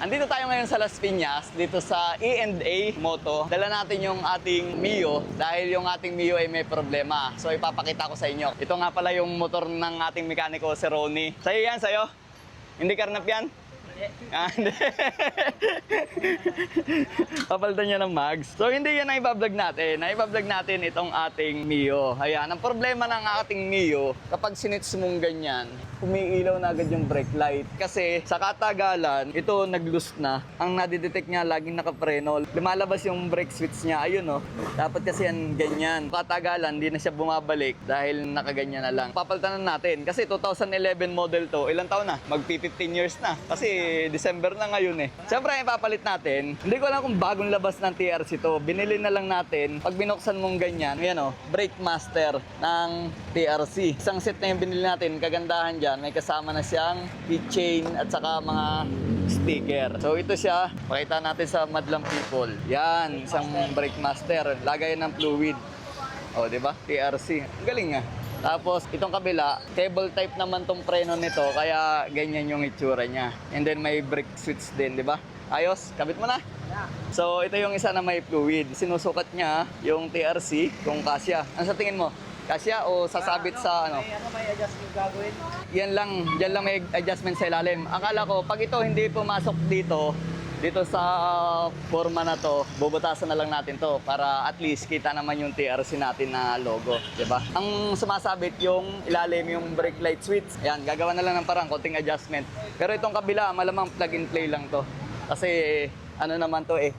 Andito tayo ngayon sa Las Piñas, dito sa E&A Moto. Dala natin yung ating Mio dahil yung ating Mio ay may problema. So ipapakita ko sa inyo. Ito nga pala yung motor ng ating mekaniko, si Ronnie. Sa'yo yan, sa'yo? Hindi karnap yan? Hindi. Papalitan niya ng mags. So hindi yan na ibablog natin. Naibablog natin itong ating Mio. Ayan, ang problema ng ating Mio, kapag sinits mong ganyan, umiilaw na agad yung brake light. Kasi sa katagalan, ito nag-loose na. Ang nadidetect niya, laging nakapreno. Lumalabas yung brake switch niya. Ayun oh. Dapat kasi yan ganyan. Katagalan, hindi na siya bumabalik dahil nakaganyan na lang. Papalitan na natin. Kasi 2011 model to. Ilang taon na? Magpi-15 years na. Kasi December na ngayon eh. Siyempre, ipapalit natin. Hindi ko alam kung bagong labas ng TRC to. Binili na lang natin. Pag binuksan mong ganyan, ayan oh, brake master ng TRC. Isang set na yung binili natin. Kagandahan dyan, may kasama na siyang keychain at saka mga sticker. So ito siya, pakita natin sa madlang people. Yan, isang brake master. Lagay ng fluid. O, di ba? TRC. Ang galing nga. Tapos itong kabila, cable type naman tong preno nito, kaya ganyan yung itsura niya. And then may brake switch din, di ba? Ayos, kabit mo na. So ito yung isa na may fluid. Sinusukat niya yung TRC kung kasya. Ano sa tingin mo? Kasya o sasabit sa ano? May adjustment gagawin? Yan lang, dyan lang may adjustment sa ilalim. Akala ko, pag ito hindi pumasok dito sa forma na to, bubutasan na lang natin to para at least kita naman yung TRC natin na logo, di ba? Ang sumasabit yung ilalim, yung brake light switch. Yan, gagawa na lang ng parang konting adjustment. Pero itong kabila, malamang plug and play lang to. Kasi ano naman to eh,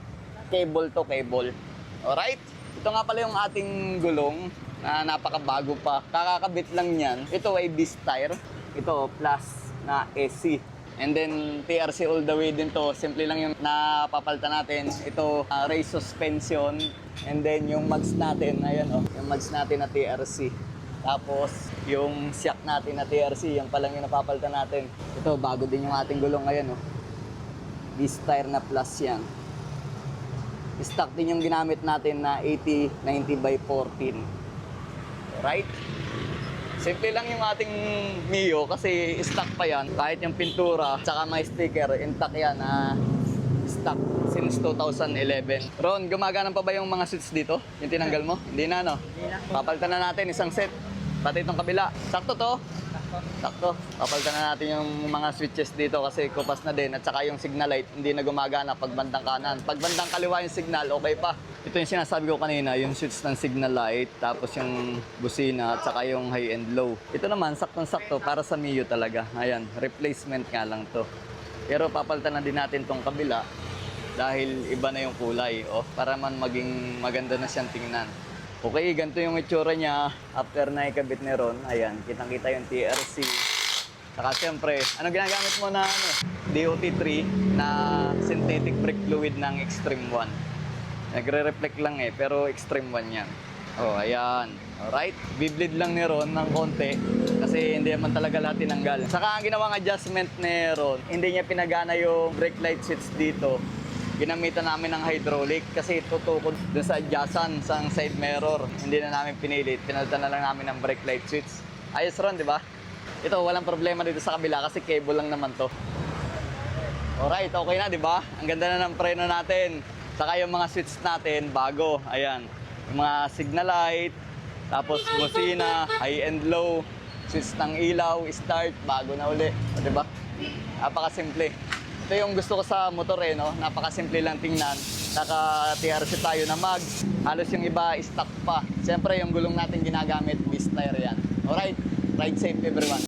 cable to cable. Alright? Ito nga pala yung ating gulong na napakabago pa. Kakakabit lang yan. Ito ay beast tire. Ito plus na AC. And then TRC all the way din to. Simple lang yung napapalitan natin. Ito race suspension. And then yung mags natin, ayan oh, yung mags natin na TRC. Tapos yung shock natin na TRC, yan pa lang yung napapalitan natin. Ito bago din yung ating gulong, ayan oh. Beast tire na plus yan. Stock din yung ginamit natin na 80/90 by 14. Right? Simple lang yung ating Mio kasi stock pa yan. Kahit yung pintura, tsaka may sticker, intact yan na stock since 2011. Ron, gumagana pa ba yung mga switch dito? Yung tinanggal mo? Hindi na, no? Hindi na. Papalitan na natin isang set. Pati itong kabila. Sakto to? Sakto. Papalitan na natin yung mga switches dito kasi kupas na din. At saka yung signal light, hindi na gumagana pag bandang kanan. Pag bandang kaliwa yung signal, okay pa. Ito yung sinasabi ko kanina, yung switch ng signal light, tapos yung busina, at saka yung high and low. Ito naman, saktong-sakto para sa Mio talaga. Ayan, replacement nga lang to. Pero papalitan na din natin tong kabila dahil iba na yung kulay, oh, para man maging maganda na siyang tingnan. Okay, ganito yung itsura niya after na ikabit ni Ron. Ayan, kitang-kita yung TRC. Saka siyempre, ano ginagamit mo na ano, DOT3 na synthetic brake fluid ng Extreme 1. Nagre-reflect lang eh, pero Extreme 1 yan. Oh, ayan. Alright. Bibleed lang ni Ron ng konti kasi hindi naman talaga lahat tinanggal. Saka ang ginawang adjustment ni Ron, hindi niya pinagana yung brake light switch dito. Ginamitan namin ng hydraulic kasi tutukod dun sa adjustan sa side mirror. Hindi na namin pinilit. Pinalitan na lang namin ng brake light switch. Ayos Ron, di ba? Ito, walang problema dito sa kabila kasi cable lang naman to. Alright, okay na, di ba? Ang ganda na ng preno natin. Saka yung mga switch natin, bago. Ayan. Yung mga signal light, tapos busina, high and low, switch ng ilaw, start, bago na uli. O, diba? Napakasimple. Ito yung gusto ko sa motor eh, no? Napakasimple lang tingnan. Naka-TRC tayo na mags. Halos yung iba, stock pa. Siyempre, yung gulong natin ginagamit, beast tire yan. Alright, ride safe everyone.